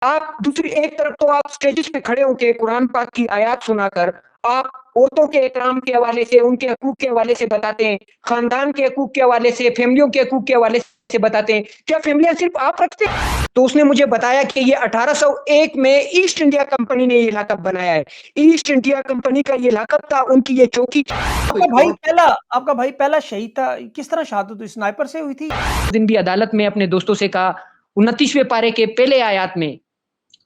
آپ دوسری ایک طرف تو آپ اسٹیجز پہ کھڑے ہو کے قرآن پاک کی آیات سنا کر آپ عورتوں کے احترام کے حوالے سے، ان کے حقوق کے حوالے سے بتاتے ہیں، خاندان کے حقوق کے حوالے سے، فیملیوں کے حقوق کے حوالے سے بتاتے ہیں، کیا فیملیاں صرف آپ رکھتے ہیں؟ تو اس نے مجھے بتایا کہ یہ 1801 میں ایسٹ انڈیا کمپنی نے یہ لاقب بنایا ہے، ایسٹ انڈیا کمپنی کا یہ لاقب تھا، ان کی یہ چوکی آپ کا بھائی پہلا شہید تھا، کس طرح شہادت ہوئی؟ سنائپر سے ہوئی تھی؟ دن بھی عدالت میں اپنے دوستوں سے کہا 29ویں پارے کے پہلے آیات میں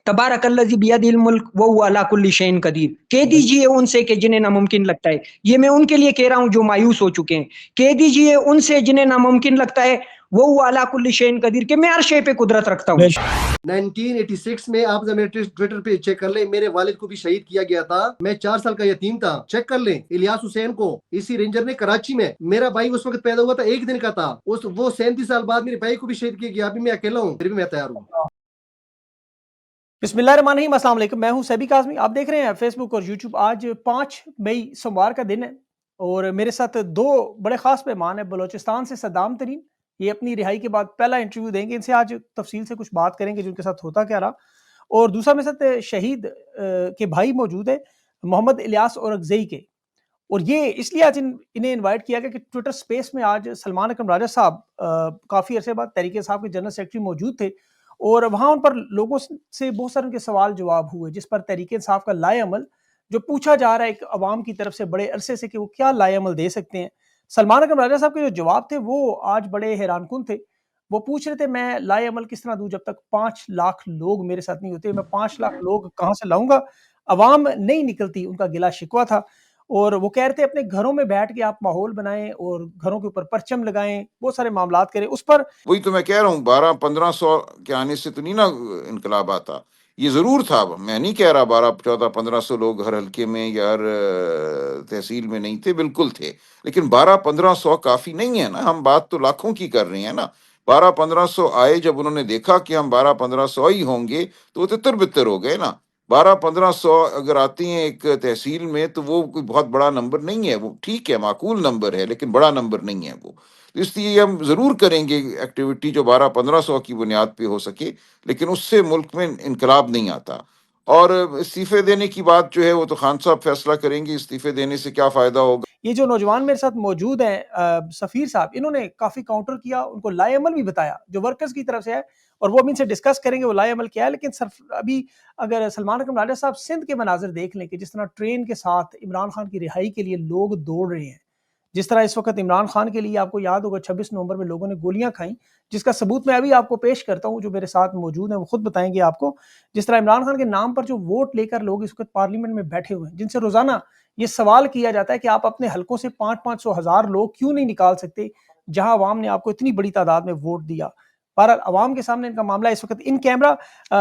تبارک الذی بیدہ الملک وہو علی کل شیء قدیر، کہہ دیجئے ان سے کہ جنہیں ناممکن لگتا ہے، یہ میں ان کے لیے کہہ رہا ہوں جو مایوس ہو چکے ہیں، کہہ دیجئے ان سے جنہیں ناممکن لگتا ہے وہو علی کل شیء قدیر، کہ میں ہر شے پہ قدرت رکھتا ہوں۔ 1986 میں آپ میرے ٹویٹر پہ چیک کر لیں، میرے والد کو بھی شہید کیا گیا تھا، میں 4 سال کا یتیم تھا، چیک کر لیں الیاس حسین کو، اسی رینجر نے کراچی میں، میرا بھائی اس وقت پیدا ہوا تھا 1 دن کا تھا، وہ 37 سال بعد میرے بھائی کو بھی شہید کیا گیا، ابھی میں اکیلا ہوں، پھر بھی میں تیار ہوں۔ بسم اللہ الرحمن الرحیم، السلام علیکم، میں ہوں سیبی کاظمی، آپ دیکھ رہے ہیں فیس بک اور یوٹیوب۔ آج 5 مئی سوموار کا دن ہے اور میرے ساتھ 2 بڑے خاص مہمان ہیں۔ بلوچستان سے صدام ترین، یہ اپنی رہائی کے بعد پہلا انٹرویو دیں گے، ان سے آج تفصیل سے کچھ بات کریں گے جو ان کے ساتھ ہوتا کیا رہا۔ اور دوسرا میرے ساتھ شہید کے بھائی موجود ہیں، محمد الیاس اورکزئی کے، اور یہ اس لیے آج انہیں انوائٹ کیا گیا کہ ٹویٹر سپیس میں آج سلمان اکرم راجہ صاحب کافی عرصے بعد تحریک انصاف کے جنرل سیکرٹری موجود تھے، اور وہاں ان پر لوگوں سے بہت سارے ان کے سوال جواب ہوئے، جس پر تحریک انصاف کا لائے عمل جو پوچھا جا رہا ہے ایک عوام کی طرف سے بڑے عرصے سے کہ وہ کیا لائے عمل دے سکتے ہیں۔ سلمان اکرم راجہ صاحب کے جو جواب تھے وہ آج بڑے حیران کن تھے۔ وہ پوچھ رہے تھے میں لائے عمل کس طرح دوں جب تک 5 لاکھ لوگ میرے ساتھ نہیں ہوتے، میں 5 لاکھ لوگ کہاں سے لاؤں گا، عوام نہیں نکلتی، ان کا گلہ شکوہ تھا۔ اور وہ کہہ رہے تھے اپنے گھروں میں بیٹھ کے آپ ماحول بنائیں اور گھروں کے اوپر پرچم لگائیں، بہت سارے معاملات کریں۔ اس پر وہی تو میں کہہ رہا ہوں 1200-1500 کے آنے سے تو نہیں نا انقلاب آتا، یہ ضرور تھا، میں نہیں کہہ رہا 1200-1400-1500 لوگ ہر حلقے میں یا ہر تحصیل میں نہیں تھے، بالکل تھے، لیکن 1200-1500 کافی نہیں ہے نا، ہم بات تو لاکھوں کی کر رہے ہیں نا۔ 1200-1500 آئے، جب انہوں نے دیکھا کہ ہم 1200-1500 ہی ہوں گے تو وہ تتر بتر ہو گئے نا۔ 1200-1500 اگر آتی ہیں ایک تحصیل میں تو وہ کوئی بہت بڑا نمبر نہیں ہے، وہ ٹھیک ہے معقول نمبر ہے لیکن بڑا نمبر نہیں ہے وہ، اس لیے ہم ضرور کریں گے ایکٹیویٹی جو 1200-1500 کی بنیاد پہ ہو سکے، لیکن اس سے ملک میں انقلاب نہیں آتا۔ اور استعفے دینے کی بات جو ہے وہ تو خان صاحب فیصلہ کریں گے، استعفے دینے سے کیا فائدہ ہوگا۔ یہ جو نوجوان میرے ساتھ موجود ہیں سفیر صاحب، انہوں نے کافی کاؤنٹر کیا، ان کو لائے عمل بھی بتایا جو ورکرز کی طرف سے ہے، اور وہ ابھی ان سے ڈسکس کریں گے وہ لائے عمل کیا ہے۔ لیکن ابھی اگر سلمان اکرم راجہ صاحب سندھ کے مناظر دیکھ لیں کہ جس طرح ٹرین کے ساتھ عمران خان کی رہائی کے لیے لوگ دوڑ رہے ہیں، جس طرح اس وقت عمران خان کے لیے آپ کو یاد ہوگا 26 نومبر میں لوگوں نے گولیاں کھائیں، جس کا ثبوت میں ابھی آپ کو پیش کرتا ہوں، جو میرے ساتھ موجود ہیں وہ خود بتائیں گے آپ کو۔ جس طرح عمران خان کے نام پر جو ووٹ لے کر لوگ اس وقت پارلیمنٹ میں بیٹھے ہوئے ہیں، جن سے روزانہ یہ سوال کیا جاتا ہے کہ آپ اپنے حلقوں سے 500-500 ہزار لوگ کیوں نہیں نکال سکتے جہاں عوام نے آپ کو اتنی بڑی تعداد میں ووٹ دیا۔ بہرحال عوام کے سامنے ان کا معاملہ اس وقت ان کیمرہ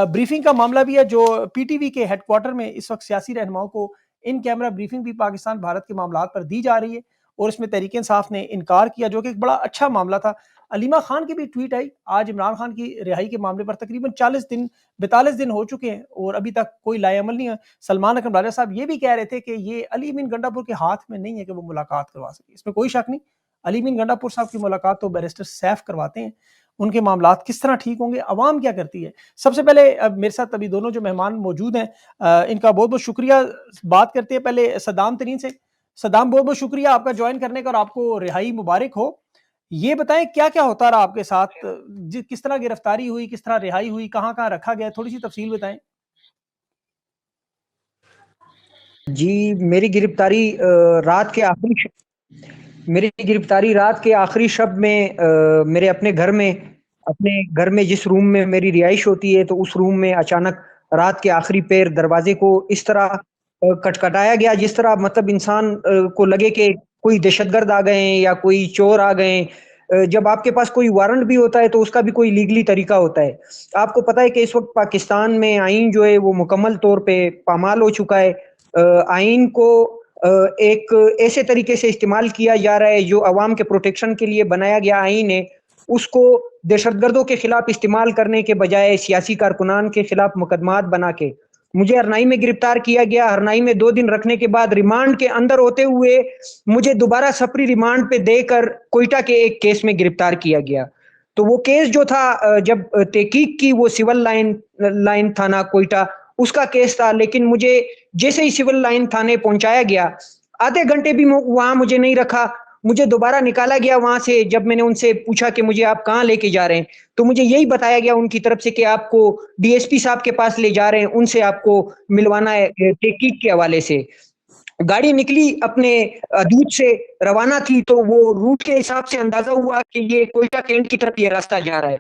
بریفنگ کا معاملہ بھی ہے، جو پی ٹی وی کے ہیڈ کوارٹر میں اس وقت سیاسی رہنماؤں کو ان کیمرہ بریفنگ بھی پاکستان بھارت کے معاملات پر دی جا رہی ہے، اور اس میں تحریک انصاف نے انکار کیا، جو کہ ایک بڑا اچھا معاملہ تھا۔ علیمہ خان کی بھی ٹویٹ آئی آج عمران خان کی رہائی کے معاملے پر، تقریباً 42 دن ہو چکے ہیں اور ابھی تک کوئی لائے عمل نہیں ہے۔ سلمان اکرم راجہ صاحب یہ بھی کہہ رہے تھے کہ یہ علی امین گنڈا پور کے ہاتھ میں نہیں ہے کہ وہ ملاقات کروا سکے، اس میں کوئی شک نہیں، علی امین گنڈا پور صاحب کی ملاقات تو بیرسٹر سیف کرواتے ہیں، ان کے معاملات کس طرح ٹھیک ہوں گے، عوام کیا کرتی ہے۔ سب سے پہلے اب میرے ساتھ ابھی دونوں جو مہمان موجود ہیں ان کا بہت بہت شکریہ۔ بات کرتے ہیں پہلے صدام ترین سے۔ صدام بہت بہت شکریہ آپ کا جوائن کرنے کا، اور آپ کو رہائی مبارک ہو۔ یہ بتائیں کیا کیا ہوتا رہا آپ کے ساتھ، کس طرح گرفتاری ہوئی، کس طرح رہائی ہوئی، کہاں کہاں رکھا گیا، تھوڑی سی تفصیل بتائیں۔ جی میری گرفتاری رات کے آخری شب میں میرے اپنے گھر میں جس روم میں میری رہائش ہوتی ہے، تو اس روم میں اچانک رات کے آخری پیر دروازے کو اس طرح کٹکھٹایا گیا جس طرح مطلب انسان کو لگے کہ کوئی دہشت گرد آ گئے ہیں یا کوئی چور آ گئے ہیں۔ جب آپ کے پاس کوئی وارنٹ بھی ہوتا ہے تو اس کا بھی کوئی لیگلی طریقہ ہوتا ہے۔ آپ کو پتہ ہے کہ اس وقت پاکستان میں آئین جو ہے وہ مکمل طور پہ پامال ہو چکا ہے۔ آئین کو ایک ایسے طریقے سے استعمال کیا جا رہا ہے جو عوام کے پروٹیکشن کے لیے بنایا گیا آئین ہے، اس کو دہشت گردوں کے خلاف استعمال کرنے کے بجائے سیاسی کارکنان کے خلاف مقدمات بنا کے مجھے ہرنائی میں گرفتار کیا گیا۔ ہرنائی میں 2 دن رکھنے کے بعد ریمانڈ کے اندر ہوتے ہوئے مجھے دوبارہ سپری ریمانڈ پہ دے کر کوئٹہ کے ایک کیس میں گرفتار کیا گیا۔ تو وہ کیس جو تھا جب تحقیق کی وہ سول لائن تھانہ کوئٹہ اس کا کیس تھا، لیکن مجھے جیسے ہی سول لائن تھانے پہنچایا گیا آدھے گھنٹے بھی وہاں مجھے نہیں رکھا، مجھے دوبارہ نکالا گیا وہاں سے. جب میں نے ان سے پوچھا کہ مجھے آپ کہاں لے کے جا رہے ہیں تو مجھے یہی بتایا گیا ان کی طرف سے کہ آپ کو ڈی ایس پی صاحب کے پاس لے جا رہے ہیں، ان سے آپ کو ملوانا ہے تحقیق کے حوالے سے. گاڑی نکلی اپنے حدود سے روانہ تھی تو وہ روٹ کے حساب سے اندازہ ہوا کہ یہ کوئٹہ کینٹ کی طرف یہ راستہ جا رہا ہے.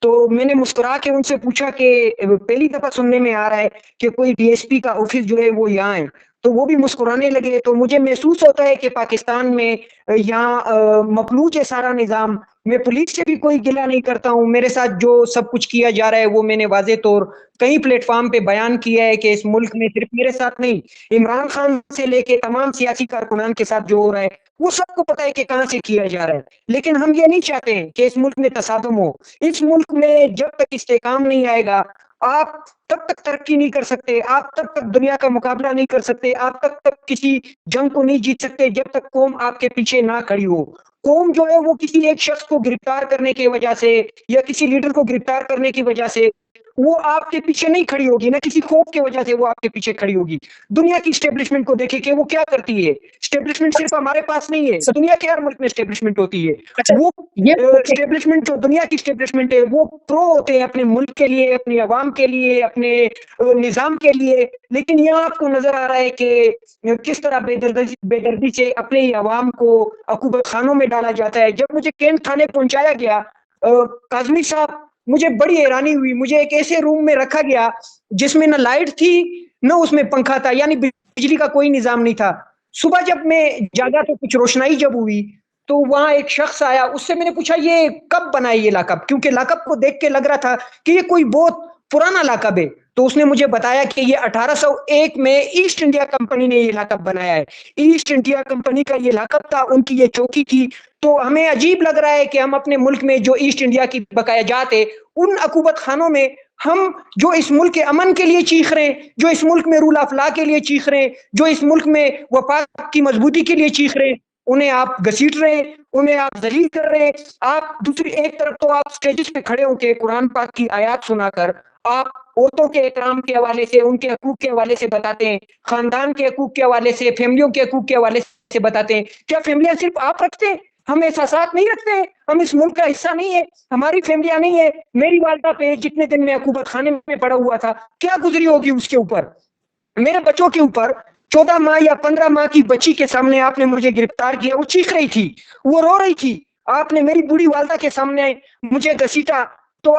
تو میں نے مسکرا کے ان سے پوچھا کہ پہلی دفعہ سننے میں آ رہا ہے کہ کوئی ڈی ایس پی کا آفس جو ہے وہ یہاں ہے. تو وہ بھی مسکرانے لگے. تو مجھے محسوس ہوتا ہے کہ پاکستان میں یہاں مفلوج ہے سارا نظام. میں پولیس سے بھی کوئی گلہ نہیں کرتا ہوں، میرے ساتھ جو سب کچھ کیا جا رہا ہے وہ میں نے واضح طور کئی پلیٹ فارم پہ بیان کیا ہے کہ اس ملک میں صرف میرے ساتھ نہیں، عمران خان سے لے کے تمام سیاسی کارکنان کے ساتھ جو ہو رہا ہے وہ سب کو پتا ہے کہ کہاں سے کیا جا رہا ہے. لیکن ہم یہ نہیں چاہتے ہیں کہ اس ملک میں تصادم ہو. اس ملک میں جب تک استحکام نہیں آئے گا آپ تب تک ترقی نہیں کر سکتے، آپ تب تک دنیا کا مقابلہ نہیں کر سکتے، آپ تب تک کسی جنگ کو نہیں جیت سکتے جب تک قوم آپ کے پیچھے نہ کھڑی ہو. قوم جو ہے وہ کسی ایک شخص کو گرفتار کرنے کی وجہ سے یا کسی لیڈر کو گرفتار کرنے کی وجہ سے وہ آپ کے پیچھے نہیں کھڑی ہوگی، نہ کسی خوف کی وجہ سے وہ آپ کے پیچھے کھڑی ہوگی. دنیا کی اسٹیبلشمنٹ کو دیکھیں کہ وہ کیا کرتی ہے. اسٹیبلشمنٹ صرف ہمارے پاس نہیں ہے، دنیا کے ہر ملک میں اسٹیبلشمنٹ ہوتی ہے. وہ اسٹیبلشمنٹ جو دنیا کی اسٹیبلشمنٹ ہے وہ پرو ہوتے ہیں اپنے ملک کے لیے، اپنی عوام کے لیے، اپنے نظام کے لیے. لیکن یہاں آپ کو نظر آ رہا ہے کہ کس طرح بے دردی سے اپنے ہی عوام کو عقوبت خانوں میں ڈالا جاتا ہے. جب مجھے کینٹ تھانے پہنچایا گیا کاظمی صاحب، مجھے بڑی حیرانی ہوئی. مجھے ایک ایسے روم میں رکھا گیا جس میں نہ لائٹ تھی نہ اس میں پنکھا تھا، یعنی بجلی کا کوئی نظام نہیں تھا. صبح جب میں جاگا تو کچھ روشنائی جب ہوئی تو وہاں ایک شخص آیا. اس سے میں نے پوچھا یہ کب بنا ہے یہ لاقب، کیونکہ لاقب کو دیکھ کے لگ رہا تھا کہ یہ کوئی بہت پرانا لاقب ہے. تو اس نے مجھے بتایا کہ یہ 1801 میں ایسٹ انڈیا کمپنی نے یہ لاقب بنایا ہے. ایسٹ انڈیا کمپنی کا یہ لاقب تھا، ان کی یہ چوکی تھی. تو ہمیں عجیب لگ رہا ہے کہ ہم اپنے ملک میں جو ایسٹ انڈیا کی بقایا جات ہے ان عقوبت خانوں میں ہم جو اس ملک کے امن کے لیے چیخ رہے ہیں، جو اس ملک میں رول آف لا کے لیے چیخ رہے ہیں، جو اس ملک میں وفاق کی مضبوطی کے لیے چیخ رہے ہیں، انہیں آپ گھسیٹ رہے ہیں، انہیں آپ ذلیل کر رہے ہیں. آپ دوسری ایک طرف تو آپ سٹیجز پہ کھڑے ہو کے قرآن پاک کی آیات سنا کر آپ عورتوں کے احترام کے حوالے سے، ان کے حقوق کے حوالے سے بتاتے ہیں، خاندان کے حقوق کے حوالے سے، فیملیوں کے حقوق کے حوالے سے بتاتے ہیں. کیا فیملیاں صرف آپ رکھتے ہیں؟ ہم احساسات نہیں رکھتے ہیں؟ ہم اس ملک کا حصہ نہیں ہے؟ ہماری فیملیاں نہیں ہے؟ میری والدہ پہ جتنے دن میں عقوبت خانے میں پڑا ہوا تھا کیا گزری ہوگی اس کے اوپر، میرے بچوں کے اوپر. 14 ماہ یا 15 ماہ کی بچی کے سامنے آپ نے مجھے گرفتار کیا، وہ چیخ رہی تھی، وہ رو رہی تھی. آپ نے میری بوڑھی والدہ کے سامنے مجھے گھسیٹا. تو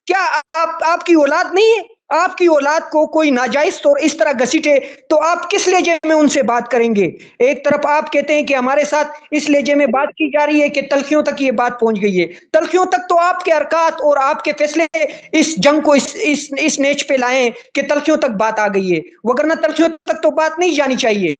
کیا آپ کی اولاد نہیں ہے؟ آپ کی اولاد کو کوئی ناجائز طور اس طرح گھسیٹے تو آپ کس لہجے میں ان سے بات کریں گے؟ ایک طرف آپ کہتے ہیں کہ ہمارے ساتھ اس لہجے میں بات کی جا رہی ہے کہ تلخیوں تک یہ بات پہنچ گئی ہے. تلخیوں تک تو آپ کے حرکات اور آپ کے فیصلے اس جنگ کو اس نیچ پہ لائیں کہ تلخیوں تک بات آ گئی ہے، وگرنہ تلخیوں تک تو بات نہیں جانی چاہیے.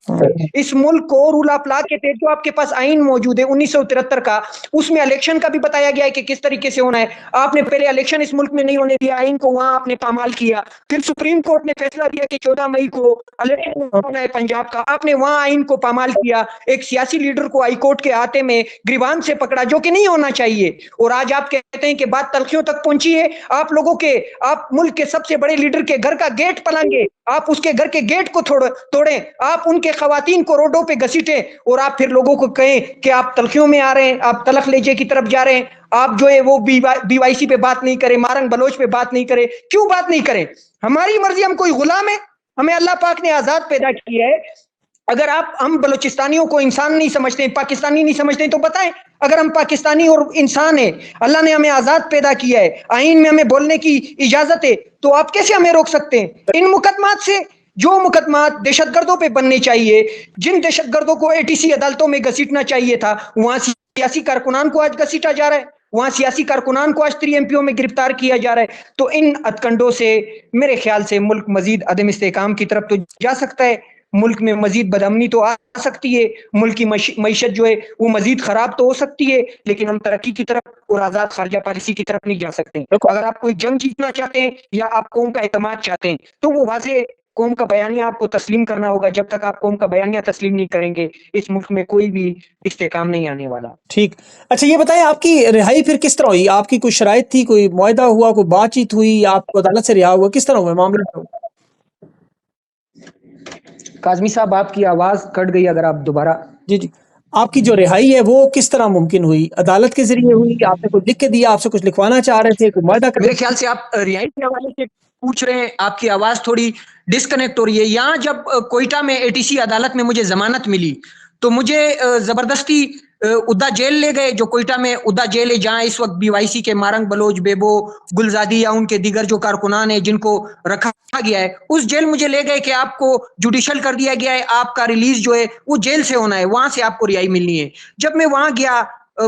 اس ملک کو رول آف لا کے تحت جو آپ کے پاس آئین موجود ہے 1973 کا، اس میں الیکشن کا بھی بتایا گیا ہے کہ کس طریقے سے ہونا ہے. آپ نے پہلے الیکشن اس ملک میں نہیں ہونے دیا، آئین کو وہاں آپ نے پامال کیا. پھر سپریم کورٹ نے فیصلہ دیا کہ 14 مئی کو الیکشن ہونا ہے پنجاب کا، آپ نے وہاں آئین کو پامال کیا. ایک سیاسی لیڈر کو ہائی کورٹ کے ہاتھے میں گریبان سے پکڑا جو کہ نہیں ہونا چاہیے. اور آج آپ کہتے ہیں کہ بات تلخیوں تک پہنچی ہے. آپ ملک کے سب سے بڑے لیڈر کے گھر کا گیٹ پلنگے، آپ اس کے گھر کے گیٹ کو توڑیں، آپ ان کے خواتین کو روڈوں پہ گھسیٹیں اور آپ پھر لوگوں کو کہیں کہ آپ تلخیوں میں آ رہے ہیں، آپ تلخ لہجے کی طرف جا رہے ہیں. آپ جو ہے وہ بی وائی سی پہ بات نہیں کریں، مارنگ بلوچ پہ بات نہیں کریں. کیوں بات نہیں کریں؟ ہماری مرضی، ہم کوئی غلام ہے؟ ہمیں اللہ پاک نے آزاد پیدا کیا ہے. اگر ہم بلوچستانیوں کو انسان نہیں سمجھتے، پاکستانی نہیں سمجھتے تو بتائیں. اگر ہم پاکستانی اور انسان ہیں، اللہ نے ہمیں آزاد پیدا کیا ہے، آئین میں ہمیں بولنے کی اجازت ہے، تو آپ کیسے ہمیں روک سکتے ہیں ان مقدمات سے؟ جو مقدمات دہشت گردوں پہ بننے چاہیے، جن دہشت گردوں کو ATC عدالتوں میں گھسیٹنا چاہیے تھا، وہاں سیاسی کارکنان کو آج گھسیٹا جا رہا ہے، وہاں سیاسی کارکنان کو آج 3 MPوں میں گرفتار کیا جا رہا ہے. تو ان ہتھ کنڈوں سے میرے خیال سے ملک مزید عدم استحکام کی طرف تو جا سکتا ہے، ملک میں مزید بدامنی تو آ سکتی ہے، ملک کی معیشت جو ہے وہ مزید خراب تو ہو سکتی ہے، لیکن ہم ترقی کی طرف اور آزاد خارجہ پالیسی کی طرف نہیں جا سکتے. اگر آپ کوئی جنگ جیتنا چاہتے ہیں یا آپ قوم کا اعتماد چاہتے ہیں تو وہ واضح قوم کا بیانیہ آپ کو تسلیم کرنا ہوگا. جب تک آپ قوم کا بیانیہ تسلیم نہیں کریں گے اس ملک میں کوئی بھی استحکام نہیں آنے والا. ٹھیک. اچھا یہ بتائیں آپ کی رہائی پھر کس طرح ہوئی؟ آپ کی کوئی شرائط تھی، کوئی معاہدہ ہوا، کوئی بات چیت ہوئی، آپ کو عدالت سے رہا ہوا، کس طرح ہوا معاملہ؟ کاظمی صاحب آپ کی آواز کٹ گئی، اگر آپ دوبارہ. جی جی، آپ کی جو رہائی ہے وہ کس طرح ممکن ہوئی؟ عدالت کے ذریعے ہوئی؟ آپ نے کوئی لکھ کے دیا؟ آپ سے کچھ لکھوانا چاہ رہے تھے؟ کوئی معاہدہ میرے خیال سے آپ رہائی کے حوالے سے پوچھ رہے ہیں. آپ کی آواز تھوڑی ڈسکنیکٹ ہو رہی ہے. یہاں جب کوئٹہ میں ATC عدالت میں مجھے ضمانت ملی تو مجھے زبردستی ادا جیل لے گئے، جو کوئٹہ میں ادا جیل ہے جہاں اس وقت BYC کے مارنگ بلوچ، بیبو، گلزادی یا ان کے دیگر جو کارکنان ہیں جن کو رکھا گیا ہے، اس جیل مجھے لے گئے کہ آپ کو جوڈیشل کر دیا گیا ہے، آپ کا ریلیز جو ہے وہ جیل سے ہونا ہے، وہاں سے آپ کو رہائی ملنی ہے. جب میں وہاں گیا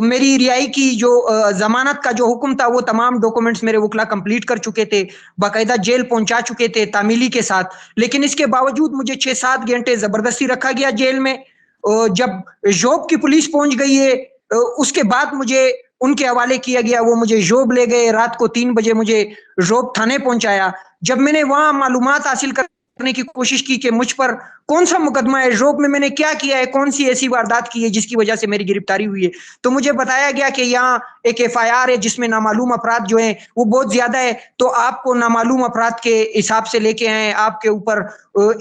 میری رہائی کی جو ضمانت کا جو حکم تھا وہ تمام ڈاکومنٹس میرے وکلا کمپلیٹ کر چکے تھے، باقاعدہ جیل پہنچا چکے تھے تعمیلی کے ساتھ، لیکن اس کے باوجود مجھے 6-7 گھنٹے زبردستی رکھا گیا جیل میں. جب جوب کی پولیس پہنچ گئی ہے اس کے بعد مجھے ان کے حوالے کیا گیا، وہ مجھے جوب لے گئے، رات کو 3 بجے مجھے جوب تھانے پہنچایا. جب میں نے وہاں معلومات حاصل کرنے کی کوشش کی کہ مجھ پر کون سا مقدمہ ہے، جوب میں نے کیا کیا ہے، کون سی ایسی واردات کی ہے جس کی وجہ سے میری گرفتاری ہوئی ہے، تو مجھے بتایا گیا کہ یہاں ایک FIR ہے جس میں نامعلوم افراد جو ہیں وہ بہت زیادہ ہے، تو آپ کو نامعلوم افراد کے حساب سے لے کے آئے، آپ کے اوپر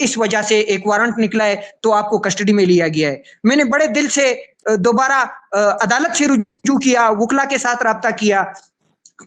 اس وجہ سے ایک وارنٹ نکلا ہے تو آپ کو کسٹڈی میں لیا گیا ہے. میں نے بڑے دل سے دوبارہ عدالت سے رجوع کیا، وکلا کے ساتھ رابطہ کیا،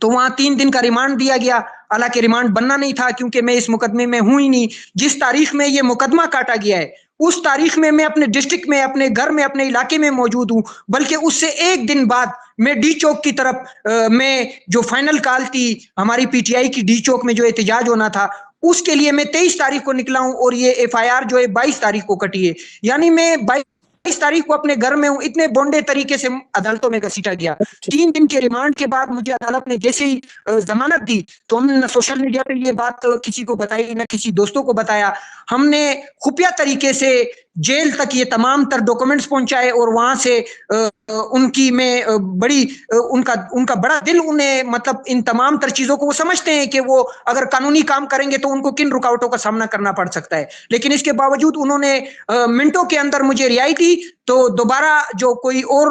تو وہاں 3 دن کا ریمانڈ دیا گیا. حالانکہ ریمانڈ بننا نہیں تھا کیونکہ میں اس مقدمے میں ہوں ہی نہیں. جس تاریخ میں یہ مقدمہ کاٹا گیا ہے اس تاریخ میں اپنے ڈسٹرکٹ میں، اپنے گھر میں، اپنے علاقے میں موجود ہوں، بلکہ اس سے 1 دن بعد میں ڈی چوک کی طرف میں جو فائنل کال تھی ہماری PTI کی ڈی چوک میں جو احتجاج ہونا تھا اس کے لیے میں 23 تاریخ کو نکلا ہوں اور یہ FIR جو ہے 22 تاریخ کو کٹی ہے. یعنی میں 22 تاریخ کو اپنے گھر میں ہوں. اتنے بونڈے طریقے سے عدالتوں میں گھسیٹا گیا. 3 دن کے ریمانڈ کے بعد مجھے عدالت نے جیسے ہی ضمانت دی تو ہم نے سوشل میڈیا پہ یہ بات کسی کو بتائی، نہ کسی دوستوں کو بتایا. ہم نے خفیہ طریقے سے جیل تک یہ تمام تر ڈاکومنٹس پہنچائے اور وہاں سے ان کی میں بڑی ان کا بڑا دل انہیں مطلب ان تمام تر چیزوں کو وہ سمجھتے ہیں کہ وہ اگر قانونی کام کریں گے تو ان کو کن رکاوٹوں کا سامنا کرنا پڑ سکتا ہے، لیکن اس کے باوجود انہوں نے منٹوں کے اندر مجھے رہائی دی. تو دوبارہ جو کوئی اور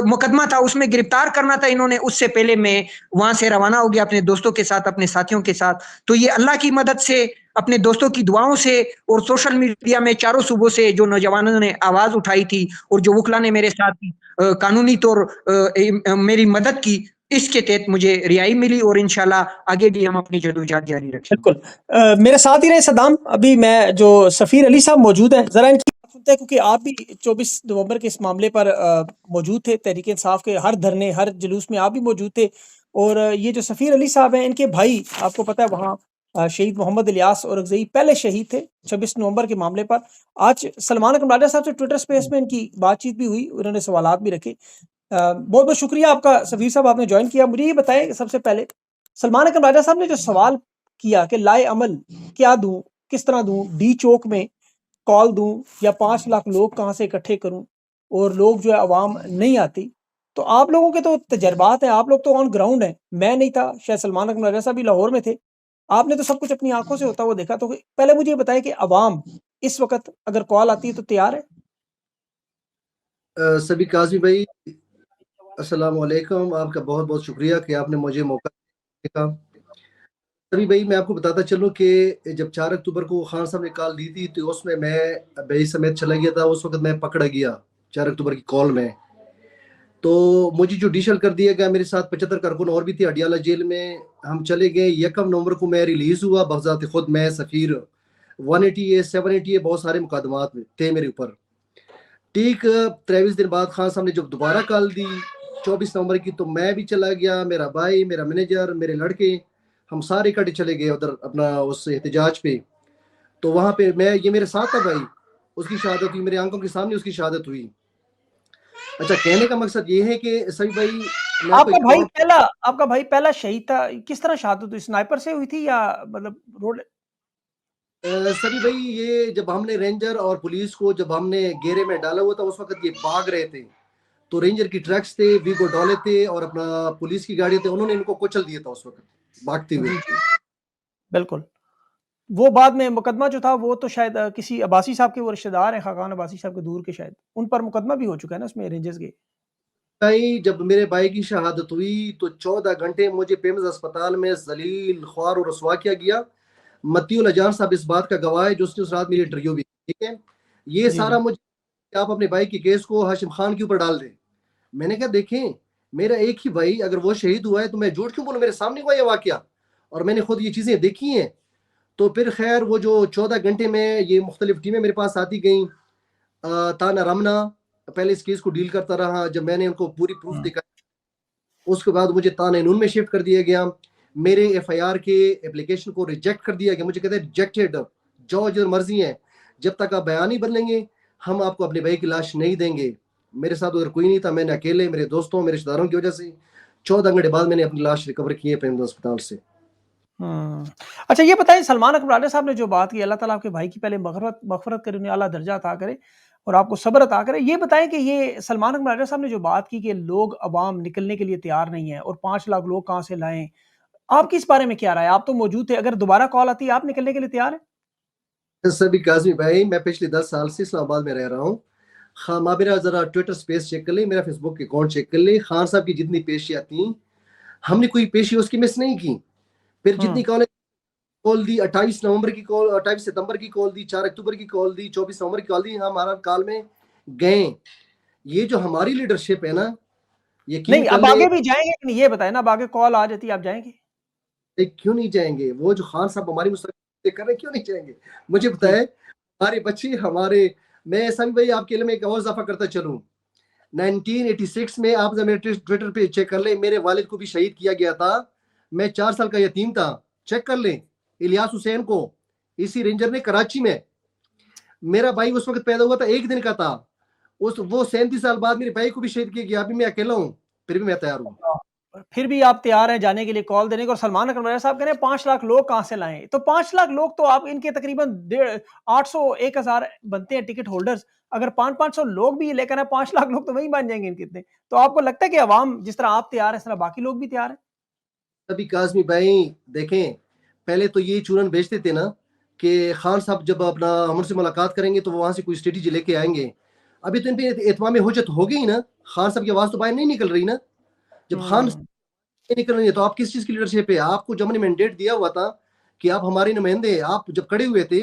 مقدمہ تھا اس میں گرفتار کرنا تھا انہوں نے، اس سے پہلے میں وہاں سے روانہ ہو گیا اپنے دوستوں کے ساتھ، اپنے ساتھیوں کے ساتھ. تو یہ اللہ کی مدد سے، اپنے دوستوں کی دعاؤں سے اور سوشل میڈیا میں چاروں صوبوں سے جو نوجوانوں نے آواز اٹھائی تھی اور جو وکلا نے میرے ساتھ قانونی طور میری مدد کی، اس کے تحت مجھے رہائی ملی اور انشاءاللہ آگے بھی ہم اپنی جدوجہد جاری رکھیں. بالکل میرے ساتھ ہی رہے صدام. ابھی میں جو سفیر علی صاحب موجود ہیں ذرا ان کی سنتے ہیں کیونکہ آپ بھی 24 نومبر کے اس معاملے پر موجود تھے، تحریک انصاف کے ہر دھرنے، ہر جلوس میں آپ بھی موجود تھے. اور یہ جو سفیر علی صاحب ہیں ان کے بھائی آپ کو پتہ ہے وہاں شہید محمد الیاس اور اورکزئی پہلے شہید تھے 26 نومبر کے معاملے پر. آج سلمان اکرم راجہ صاحب سے ٹویٹر سپیس میں ان کی بات چیت بھی ہوئی، انہوں نے سوالات بھی رکھے. بہت بہت شکریہ آپ کا سفیر صاحب، آپ نے جوائن کیا. مجھے یہ بتائیں سب سے پہلے سلمان اکرم راجہ صاحب نے جو سوال کیا کہ لائے عمل کیا دوں، کس طرح دوں، ڈی چوک میں کال دوں یا 5 لاکھ لوگ کہاں سے اکٹھے کروں اور لوگ جو ہے عوام نہیں آتی، تو آپ لوگوں کے تو تجربات ہیں، آپ لوگ تو آن گراؤنڈ ہیں. میں نہیں تھا، شاید سلمان اکرم راجہ صاحب بھی لاہور میں تھے، آپ نے تو سب کچھ اپنی آنکھوں سے ہوتا ہوا دیکھا. تو پہلے مجھے یہ بتائیں کہ عوام اس وقت اگر کال آتی ہے تو تیار ہے؟ سبھی کاظمی بھائی السلام علیکم، آپ کا بہت بہت شکریہ کہ آپ نے مجھے موقع دیا. سبھی بھائی میں آپ کو بتاتا چلوں کہ جب 4 اکتوبر کو خان صاحب نے کال دی تھی تو اس میں بھائی سمیت چلا گیا تھا. اس وقت میں پکڑا گیا 4 اکتوبر کی کال میں، تو مجھے جوڈیشل کر دیا گیا. میرے ساتھ 75 کارکن اور بھی تھے اڈیالہ جیل میں. ہم چلے گئے. 1 نومبر کو میں ریلیز ہوا بذات خود. میں سفیر 180 780 بہت سارے مقدمات تھے میرے اوپر. ٹھیک 23 دن بعد خان صاحب نے جب دوبارہ کال دی 24 نومبر کی، تو میں بھی چلا گیا، میرا بھائی، میرا مینیجر، میرے لڑکے، ہم سارے اکٹھے چلے گئے ادھر اپنا اس احتجاج پہ. تو وہاں پہ یہ میرے ساتھ تھا بھائی، اس کی شہادت ہوئی میرے آنکھوں کے سامنے، اس کی شہادت ہوئی. اچھا کہنے کا مقصد یہ ہے کہ سبھی بھائی آپ کا بھائی پہلا شہید تھا، کس طرح شہادت ہوئی؟ سنائپر سے ہوئی تھی یا مطلب روڈ؟ سبھی بھائی یہ جب ہم نے رینجر اور پولیس کو جب ہم نے گھیرے میں ڈالا ہوا تھا اس وقت یہ بھاگ رہے تھے، تو رینجر کی ٹرکس تھے، ویگو ڈالے تھے اور اپنا پولیس کی گاڑی تھے، انہوں نے ان کو کچل دیا تھا اس وقت بھاگتے ہوئے. بالکل. وہ بعد میں مقدمہ جو تھا وہ تو شاید کسی عباسی صاحب کے وہ رشتہ دار ہیں، خاقان عباسی صاحب کے دور کے، شاید ان پر مقدمہ بھی ہو چکا ہے نا اس میں رینجرز کے۔ جب میرے بھائی کی شہادت ہوئی تو 14 گھنٹے مجھے پیمز اسپتال میں ذلیل خوار اور رسوا کیا گیا۔ متی الجان صاحب اس بات کا گواہ ہے، جو اس نے اس رات میری انٹرویو بھی کی، ٹھیک ہے۔ یہ جی سارا جی مجھے آپ اپنے بھائی کے کیس کو ہاشم خان کے اوپر ڈال دیں۔ میں نے کہا دیکھیں میرا ایک ہی بھائی اگر وہ شہید ہوا ہے تو میں جھوٹ کیوں بولوں، میرے سامنے ہوا یہ واقعہ اور میں نے خود یہ چیزیں دیکھی ہیں۔ تو پھر خیر وہ جو 14 گھنٹے میں یہ مختلف ٹیمیں میرے پاس آتی گئیں، تانا رمنا پہلے اس کیس کو ڈیل کرتا رہا، جب میں نے ان کو پوری پروف دکھا اس کے بعد مجھے تانا نون میں شفٹ کر دیا گیا، میرے ایف آئی آر کے اپلیکیشن کو ریجیکٹ کر دیا گیا، مجھے کہتے ہیں ریجیکٹڈ، جو مرضی ہے جب تک آپ بیان نہیں بدلیں گے ہم آپ کو اپنے بھائی کی لاش نہیں دیں گے۔ میرے ساتھ اگر کوئی نہیں تھا، میں نے اکیلے میرے دوستوں میرے رشتہ داروں کی وجہ سے 14 گھنٹے بعد میں نے اپنی لاش ریکور کی ہے پیمز اسپتال سے۔ اچھا یہ بتائیں، سلمان اکبر لاڈے صاحب نے جو بات کی، اللہ تعالیٰ آپ کے بھائی کی پہلے مغفرت کرے، انہیں اعلیٰ درجہ عطا کرے اور آپ کو صبر عطا کرے، یہ بتائیں کہ یہ سلمان اکبر لاڈے صاحب نے جو بات کی کہ لوگ عوام نکلنے کے لیے تیار نہیں ہیں اور 5 لاکھ لوگ کہاں سے لائیں، آپ کی اس بارے میں کیا رائے؟ آپ تو موجود تھے، اگر دوبارہ کال آتی ہے آپ نکلنے کے لیے تیار ہیں؟ سبھی کاظمی بھائی، میں پچھلے 10 سال سے اسلام آباد میں رہ رہا ہوں۔ میرا ذرا ٹویٹر سپیس چیک کر لیں، میرا فیس بک اکاؤنٹ چیک کر لیں، خان صاحب کی جتنی پیشیاں تھیں ہم نے کوئی پیشی اس کی مس نہیں کی۔ پھر جتنی کال دی 28 نومبر کی کال، 28 ستمبر کی کال دی، 4 اکتوبر کی کال دی، 24 نومبر کی کال دی، ہم ہمارا کال میں گئے۔ یہ جو ہماری لیڈرشپ ہے نا، یقین نہیں کر اب لیں، آگے بھی جائیں گے کہ نہیں یہ بتائیں نا، اب آگے کال آ جاتی ہے آپ جائیں گے؟ کیوں نہیں جائیں گے؟ وہ جو خان صاحب ہماری مستقبل کر رہے ہیں، کیوں نہیں جائیں گے؟ مجھے بتائیں ہمارے بچے ہمارے، میں سمی بھائی آپ کے علم میں ایک اور اضافہ کرتا چلوں، 1986 میں آپ میرے ٹویٹر پہ چیک کر لیں، میرے والد کو بھی شہید کیا گیا تھا، میں 4 سال کا یتیم تھا، چیک کر لیں الیاس حسین کو، اسی رینجر نے کراچی میں، میرا بھائی اس وقت پیدا ہوا تھا 1 دن کا تھا، وہ 37 سال بعد میرے بھائی کو بھی شہید کیا گیا، ابھی میں اکیلا ہوں، پھر بھی میں تیار ہوں۔ پھر بھی آپ تیار ہیں جانے کے لیے، کال دینے کے، اور سلمان اکبر صاحب کہہ رہے ہیں 5 لاکھ لوگ کہاں سے لائیں؟ تو 5 لاکھ لوگ تو آپ ان کے تقریباً 800 1000 بنتے ہیں ٹکٹ ہولڈرز، اگر 500 لوگ بھی لے کر آئے 5 لاکھ لوگ تو وہیں بن جائیں گے ان کتنے۔ تو آپ کو لگتا ہے کہ عوام جس طرح آپ تیار ہیں اس طرح باقی لوگ بھی تیار ہیں؟ ابھی کاظمی بھائی دیکھیں، پہلے تو یہ چورن بیچتے تھے نا کہ خان صاحب جب اپنا ہم سے ملاقات کریں گے تو وہ وہاں سے کوئی اسٹریٹجی لے کے آئیں گے، ابھی تو ان پہ اتمام حجت ہو گئی نا، خان صاحب کی آواز تو باہر نہیں نکل رہی نا، جب خان صاحب نکل رہی ہے تو آپ کس چیز کی لیڈرشپ ہے؟ آپ کو جب نے مینڈیٹ دیا ہوا تھا کہ آپ ہمارے نمائندے، آپ جب کھڑے ہوئے تھے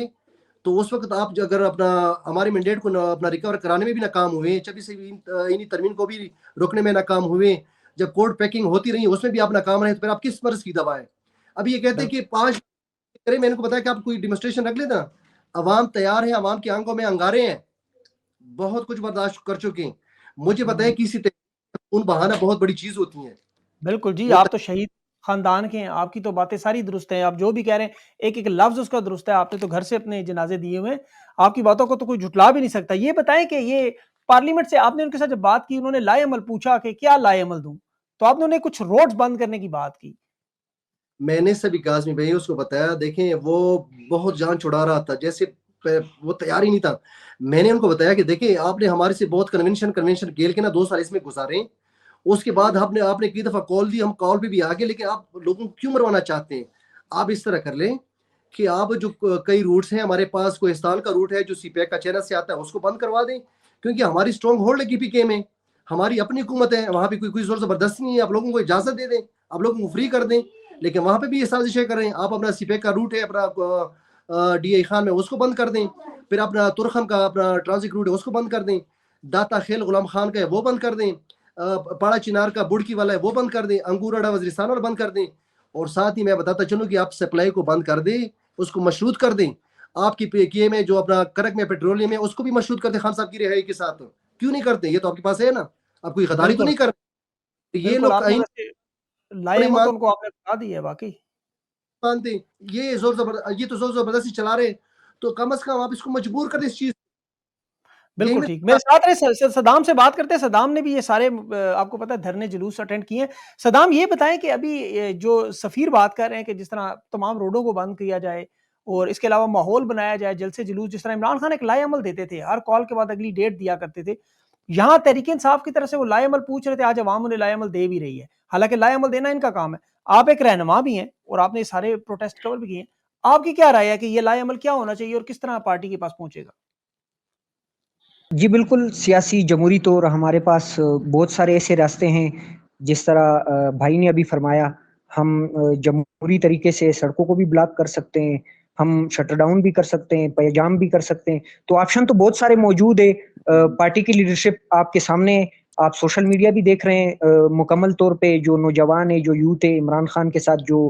تو اس وقت آپ اگر اپنا ہمارے مینڈیٹ کو اپنا ریکور کرانے میں بھی ناکام ہوئے، 26 ترمیم کو بھی روکنے میں ناکام ہوئے، جب کوڈ پیکنگ ہوتی رہی اس میں بھی آپ ناکام رہے، تو پھر آپ کس مرض کی دوا ہے؟ اب یہ کہتے ہیں کہ 5 کرے، میں نے کو بتایا کہ آپ کوئی ڈیمونسٹریشن رکھ لینا، عوام تیار ہے، عوام کی آنکھوں میں انگارے ہیں، بہت کچھ برداشت کر چکے ہیں، مجھے بتائیں کسی خون بہانا بہت بڑی چیز ہوتی ہے۔ بالکل جی، وہ آپ تو شہید خاندان کے ہیں، آپ کی تو باتیں ساری درست ہیں، آپ جو بھی کہہ رہے ہیں ایک ایک لفظ اس کا درست ہے، آپ نے تو گھر سے اپنے جنازے دیے ہوئے ہیں، آپ کی باتوں کو تو کوئی جھٹلا بھی نہیں سکتا۔ یہ بتائیں کہ یہ پارلیمنٹ سے آپ نے ان کے ساتھ جب بات کی، انہوں نے لائے عمل پوچھا کہ کیا لائے عمل دوں، تو آپ نے انہیں کچھ روڈز بند کرنے کی بات کی۔ میں نے سبھی کاظمی بھائی اس کو بتایا، دیکھیں وہ بہت جان چھڑا رہا تھا، جیسے وہ تیار ہی نہیں تھا، میں نے ان کو بتایا کہ دیکھیں آپ نے ہمارے سے بہت کنونشن کھیل کے نا 2 سال اس میں گزارے، اس کے بعد آپ نے کئی دفعہ کال دی، ہم کال پہ بھی آگے، لیکن آپ لوگوں کو کیوں مروانا چاہتے ہیں؟ آپ اس طرح کر لیں کہ آپ جو کئی روٹس ہیں ہمارے پاس، کوہستان کا روٹ ہے جو سی پیک کا چینل سے آتا ہے، اس کو بند کروا دیں، کیونکہ ہماری اسٹرانگ ہولڈ ہے کی پی کے میں، ہماری اپنی حکومت ہے، وہاں پہ کوئی زور زبردستی نہیں ہے، آپ لوگوں کو اجازت دے دیں، آپ لوگوں کو فری کر دیں، لیکن وہاں پہ بھی یہ سازشیں کر رہے ہیں۔ آپ اپنا سی پیک کا روٹ ہے اپنا ڈی اے خان میں، اس کو بند کر دیں، پھر اپنا ترخم کا اپنا ٹرانزٹ روٹ ہے اس کو بند کر دیں، داتا خیل غلام خان کا ہے وہ بند کر دیں، پاڑا چنار کا بڑکی والا ہے وہ بند کر دیں، انگور اڈا وزیرستان والا بند کر دیں، اور ساتھ ہی میں بتاتا چلوں کہ آپ سپلائی کو بند کر دیں، اس کو مشروط کر دیں، آپ کی پی میں جو اپنا کرک میں پیٹرولیم ہے اس کو بھی مشروط کر دیں خان صاحب کی رہائی کے ساتھ، کیوں نہیں کرتے؟ یہ تو آپ کے پاس ہے نا، آپ کوئی غداری تو بالکل نہیں کر یہ بالکل، لوگ آپ نے ویسے لائے عمل تو ان کو آپ نے بتا دی ہے واقعی۔ مانتے، یہ تو زور زبردستی چلا رہے، تو کم از کم آپ اس کو مجبور کر دیں اس چیز، یہی بالکل میں ٹھیک، میرے ساتھ رہے صدام سے بات کرتے ہیں، صدام نے بھی یہ سارے آپ کو پتہ ہے دھرنے جلوس اٹینڈ کیے ہیں۔ صدام یہ بتائیں کہ ابھی جو سفیر بات کر رہے ہیں کہ جس طرح تمام روڈوں کو بند کیا جائے اور اس کے علاوہ ماحول بنایا جائے جلسے جلوس، جس طرح عمران خان ایک لائے عمل دیتے تھے، ہر کال کے بعد اگلی ڈیٹ دیا کرتے تھے، یہاں تحریک انصاف کی طرف سے وہ لائے عمل پوچھ رہے تھے، آج عوام انہیں لائے عمل دے بھی رہی ہے، حالانکہ لائے عمل دینا ان کا کام ہے۔ آپ ایک رہنما بھی ہیں اور آپ نے سارے پروٹیسٹ کور بھی کیے ہیں، آپ کی کیا رائے ہے کہ یہ لائے عمل کیا ہونا چاہیے اور کس طرح پارٹی کے پاس پہنچے گا؟ جی بالکل، سیاسی جمہوری طور ہمارے پاس بہت سارے ایسے راستے ہیں، جس طرح بھائی نے ابھی فرمایا، ہم جمہوری طریقے سے سڑکوں کو بھی بلاک کر سکتے ہیں، ہم شٹر ڈاؤن بھی کر سکتے ہیں، پیجام بھی کر سکتے ہیں، تو آپشن تو بہت سارے موجود ہے۔ پارٹی کی لیڈرشپ آپ کے سامنے ہے، آپ سوشل میڈیا بھی دیکھ رہے ہیں، مکمل طور پہ جو نوجوان ہے، جو یوتھ ہے، عمران خان کے ساتھ جو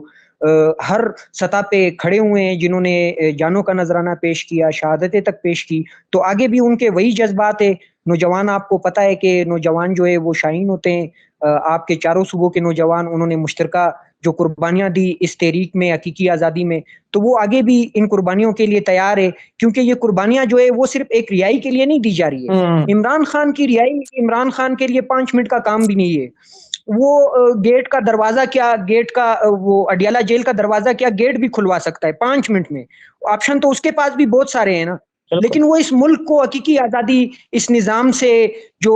ہر سطح پہ کھڑے ہوئے ہیں، جنہوں نے جانوں کا نذرانہ پیش کیا، شہادتیں تک پیش کی، تو آگے بھی ان کے وہی جذبات ہے۔ نوجوان، آپ کو پتہ ہے کہ نوجوان جو ہے وہ شاہین ہوتے ہیں، آپ کے چاروں صوبوں کے نوجوان، انہوں نے مشترکہ جو قربانیاں دی اس تحریک میں، حقیقی آزادی میں، تو وہ آگے بھی ان قربانیوں کے لیے تیار ہے، کیونکہ یہ قربانیاں جو ہے وہ صرف ایک رہائی کے لیے نہیں دی جا رہی ہے۔ عمران خان کی رہائی عمران خان کے لیے 5 منٹ کا کام بھی نہیں ہے۔ وہ گیٹ کا دروازہ کیا، گیٹ کا وہ اڈیالہ جیل کا دروازہ کیا، گیٹ بھی کھلوا سکتا ہے 5 منٹ میں۔ آپشن تو اس کے پاس بھی بہت سارے ہیں نا، لیکن وہ اس ملک کو حقیقی آزادی، اس نظام سے جو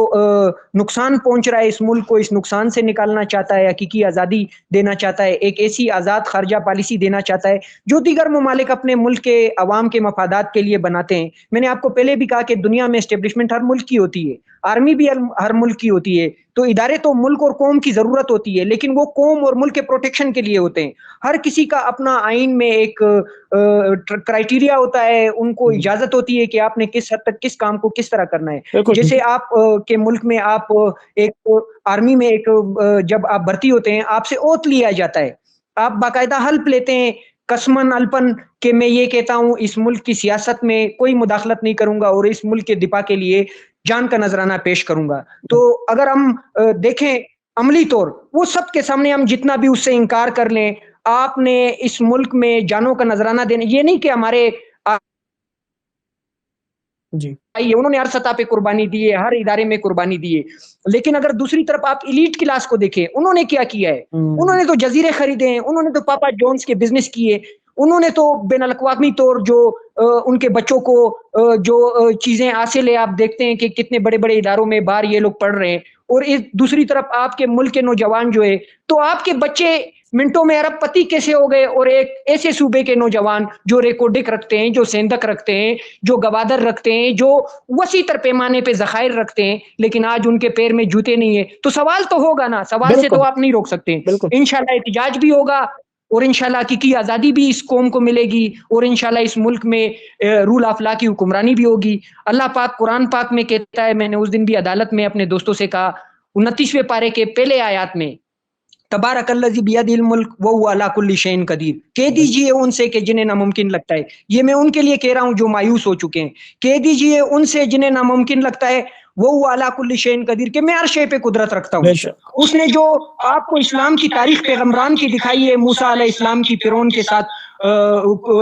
نقصان پہنچ رہا ہے اس ملک کو، اس نقصان سے نکالنا چاہتا ہے، حقیقی آزادی دینا چاہتا ہے، ایک ایسی آزاد خارجہ پالیسی دینا چاہتا ہے جو دیگر ممالک اپنے ملک کے عوام کے مفادات کے لیے بناتے ہیں۔ میں نے آپ کو پہلے بھی کہا کہ دنیا میں اسٹیبلشمنٹ ہر ملک کی ہوتی ہے، آرمی بھی ہر ملک کی ہوتی ہے، تو ادارے تو ملک اور قوم کی ضرورت ہوتی ہے، لیکن وہ قوم اور ملک کے پروٹیکشن کے لیے ہوتے ہیں۔ ہر کسی کا اپنا آئین میں ایک کرائٹیریا ہوتا ہے، ان کو اجازت ہوتی ہے کہ آپ نے کس حد تک کس کام کو کس طرح کرنا ہے۔ جیسے آپ کے ملک میں آپ ایک آرمی میں ایک جب آپ بھرتی ہوتے ہیں، آپ سے اوت لیا جاتا ہے، آپ باقاعدہ حلف لیتے ہیں قسمن الپن کہ میں یہ کہتا ہوں اس ملک کی سیاست میں کوئی مداخلت نہیں کروں گا اور اس ملک کے دفاع کے لیے جان کا نذرانہ پیش کروں گا۔ تو اگر ہم دیکھیں عملی طور، وہ سب کے سامنے ہم جتنا بھی اس سے انکار کر لیں، آپ نے اس ملک میں جانوں کا نذرانہ دینے، یہ نہیں کہ ہمارے جی انہوں نے ہر سطح پہ قربانی دی ہے، ہر ادارے میں قربانی دی ہے، لیکن اگر دوسری طرف آپ ایلیٹ کلاس کو دیکھیں، انہوں نے کیا کیا ہے؟ انہوں نے تو جزیرے خریدے ہیں، انہوں نے تو پاپا جونز کے بزنس کیے، انہوں نے تو بین الاقوامی طور جو ان کے بچوں کو جو چیزیں حاصل ہے، آپ دیکھتے ہیں کہ کتنے بڑے بڑے اداروں میں باہر یہ لوگ پڑھ رہے ہیں، اور دوسری طرف آپ کے ملک کے نوجوان جو ہے، تو آپ کے بچے منٹوں میں ارب پتی کیسے ہو گئے، اور ایک ایسے صوبے کے نوجوان جو ریکارڈک رکھتے ہیں، جو سیندک رکھتے ہیں، جو گوادر رکھتے ہیں، جو وسیع تر پیمانے پہ ذخائر رکھتے ہیں، لیکن آج ان کے پیر میں جوتے نہیں ہیں، تو سوال تو ہوگا نا، سوال سے تو آپ نہیں روک سکتے۔ انشاءاللہ احتجاج بھی ہوگا، اور انشاءاللہ حقیقی آزادی بھی اس قوم کو ملے گی، اور انشاءاللہ اس ملک میں رول آف لا کی حکمرانی بھی ہوگی۔ اللہ پاک قرآن پاک میں کہتا ہے، میں نے اس دن بھی عدالت میں اپنے دوستوں سے کہا، 29ویں پارے کے پہلے آیات میں، تبارک الذی بیدہ الملک وہو علی کل شیء قدیر، کہہ دیجئے ان سے کہ جنہیں ناممکن لگتا ہے، یہ میں ان کے لیے کہہ رہا ہوں جو مایوس ہو چکے ہیں، کہہ دیجئے ان سے جنہیں ناممکن لگتا ہے، وہو علی کل شیء قدیر، کہ میں ہر شے پہ قدرت رکھتا ہوں۔ اس نے جو آپ کو اسلام کی تاریخ پیغمبران کی دکھائی ہے، موسیٰ علیہ السلام کی فرعون کے ساتھ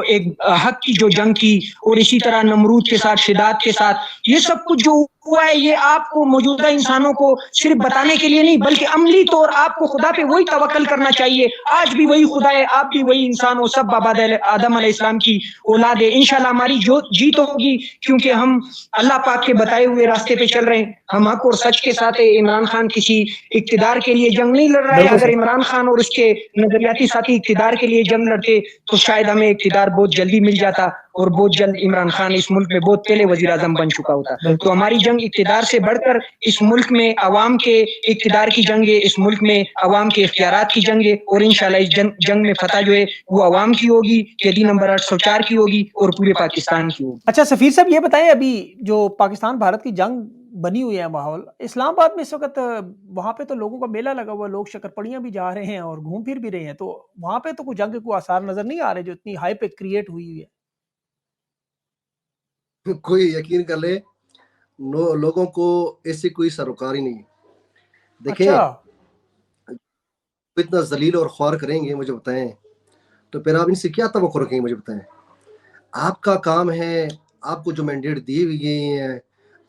ایک حق کی جو جنگ کی، اور اسی طرح نمرود کے ساتھ، شداد کے ساتھ، یہ سب کچھ جو ہوا ہے، یہ آپ کو موجودہ انسانوں کو صرف بتانے کے لیے نہیں، بلکہ عملی طور آپ کو خدا پہ وہی توکل کرنا چاہیے۔ آج بھی وہی خدا ہے، آپ بھی وہی انسان ہو، سب بابا آدم علیہ السلام کی اولاد ہے۔ انشاءاللہ ہماری جیت ہوگی، کیونکہ ہم اللہ پاک کے بتائے ہوئے راستے پہ چل رہے ہیں، ہم حق اور سچ کے ساتھ ہیں۔ عمران خان کسی اقتدار کے لیے جنگ نہیں لڑ رہا ہے، اگر عمران خان اور اس کے نظریاتی ساتھی اقتدار کے لیے جنگ لڑتے تو شاید ہمیں اقتدار بہت جلدی مل جاتا، اور بہت جلد عمران خان اس ملک میں بہت پہلے وزیر اعظم بن چکا ہوتا۔ تو ہماری جنگ اقتدار سے بڑھ کر اس ملک میں عوام کے اقتدار کی جنگ ہے، اس ملک میں عوام کے اختیارات کی جنگ ہے، اور انشاءاللہ اس جنگ میں فتح جو ہے وہ عوام کی ہوگی، قیدی نمبر 804 کی ہوگی، اور پورے پاکستان کی ہوگی۔ اچھا سفیر صاحب یہ بتائیں، ابھی جو پاکستان بھارت کی جنگ بنی ہوئی ہے ماحول، اسلام آباد میں اس وقت وہاں پہ تو لوگوں کا میلہ لگا ہوا ہے، لوگ شکرپڑیاں بھی جا رہے ہیں اور گھوم پھر بھی رہے ہیں، تو وہاں پہ تو کوئی جنگ کے کوئی آثار نظر نہیں آ رہے جو اتنی ہائی پہ کریٹ ہوئی ہے؟ کوئی یقین کر لے، لوگوں کو ایسی کوئی سروکار ہی نہیں ہے۔ دیکھیں اچھا اتنا ذلیل اور خوار کریں گے، مجھے بتائیں، تو پھر آپ ان سے کیا توقع رکھیں گے؟ مجھے بتائیں، آپ کا کام ہے، آپ کو جو مینڈیٹ دی ہوئی گئی ہیں،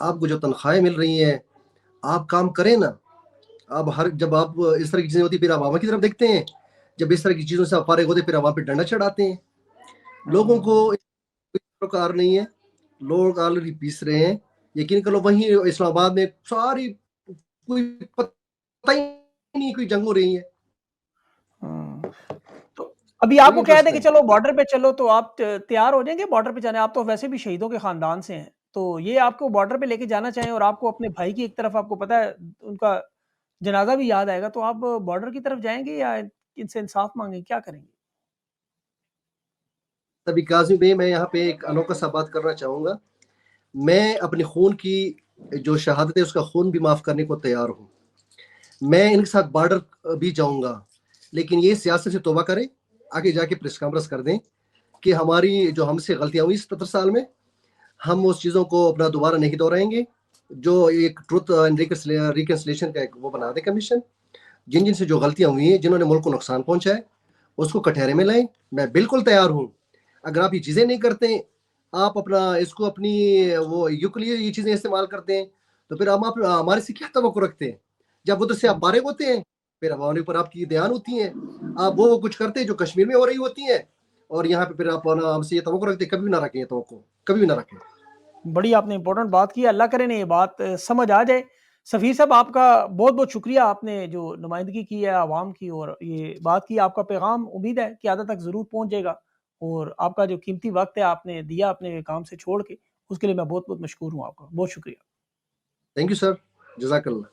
آپ کو جو تنخواہیں مل رہی ہیں، آپ کام کریں نا۔ جب آپ اس طرح کی چیزیں ہوتی ہیں، پھر آپ عوام کی طرف دیکھتے ہیں، جب اس طرح کی چیزوں سے آپ فارغ ہوتے ہیں، پھر عوام پہ ڈنڈا چڑھاتے ہیں۔ لوگوں کو کار نہیں ہے، لوگ آلریڈی پیس رہے ہیں۔ یقین کرو وہیں اسلام آباد میں ساری کوئی پتہ ہی نہیں کوئی جنگ ہو رہی ہے۔ تو ابھی آپ کو Very کہہ دیں کہ interesting. چلو بارڈر پہ چلو تو آپ تیار ہو جائیں گے بارڈر پہ جانے؟ آپ تو ویسے بھی شہیدوں کے خاندان سے ہیں، تو یہ آپ کو بارڈر پہ لے کے جانا چاہیں اور آپ کو اپنے بھائی کی ایک طرف آپ کو پتہ ہے ان کا جنازہ بھی یاد آئے گا، تو آپ بارڈر کی طرف جائیں گے یا ان سے انصاف مانگیں گے، کیا کریں گے؟ تبھی کاظم بھائی میں یہاں پہ ایک انوکھا سا بات کرنا چاہوں گا. میں اپنے خون کی جو شہادت ہے اس کا خون بھی معاف کرنے کو تیار ہوں. میں ان کے ساتھ بارڈر بھی جاؤں گا، لیکن یہ سیاست سے توبہ کریں، آگے جا کے پریس کانفرنس کر دیں کہ ہماری جو ہم سے غلطیاں ہوئی 77 سال میں، ہم اس چیزوں کو اپنا دوبارہ نہیں دہرائیں گے. جو ایک ٹروتھ ریکنسلیشن کا ایک وہ بنا دے کمیشن، جن سے جو غلطیاں ہوئی ہیں، جنہوں نے ملک کو نقصان پہنچا ہے، اس کو کٹہرے میں لائیں. میں بالکل تیار ہوں. اگر آپ یہ چیزیں نہیں کرتے، آپ اپنا اس کو اپنی وہ کے لیے یہ چیزیں استعمال کرتے ہیں، تو پھر ہم آپ ہمارے سے کیا توقع رکھتے ہیں؟ جب ادھر سے آپ فارغ ہوتے ہیں پھر ہمارے اوپر آپ کی دھیان ہوتی ہیں، آپ وہ کچھ کرتے ہیں جو کشمیر میں ہو رہی ہوتی ہیں، اور یہاں پہ پھر آپ ہم سے یہ توقع رکھتے ہیں. کبھی بھی نہ رکھیں یہ توقع، کبھی بھی نہ رکھیں. بڑی آپ نے امپورٹنٹ بات کی، اللہ کرے نے یہ بات سمجھ آ جائے. سفیر صاحب آپ کا بہت بہت شکریہ، آپ نے جو نمائندگی کی ہے عوام کی اور یہ بات کی، آپ کا پیغام امید ہے کہ عادت تک ضرور پہنچ جائے گا، اور آپ کا جو قیمتی وقت ہے آپ نے دیا اپنے کام سے چھوڑ کے، اس کے لیے میں بہت بہت مشکور ہوں آپ کا. بہت شکریہ. تھینک یو سر، جزاک اللہ.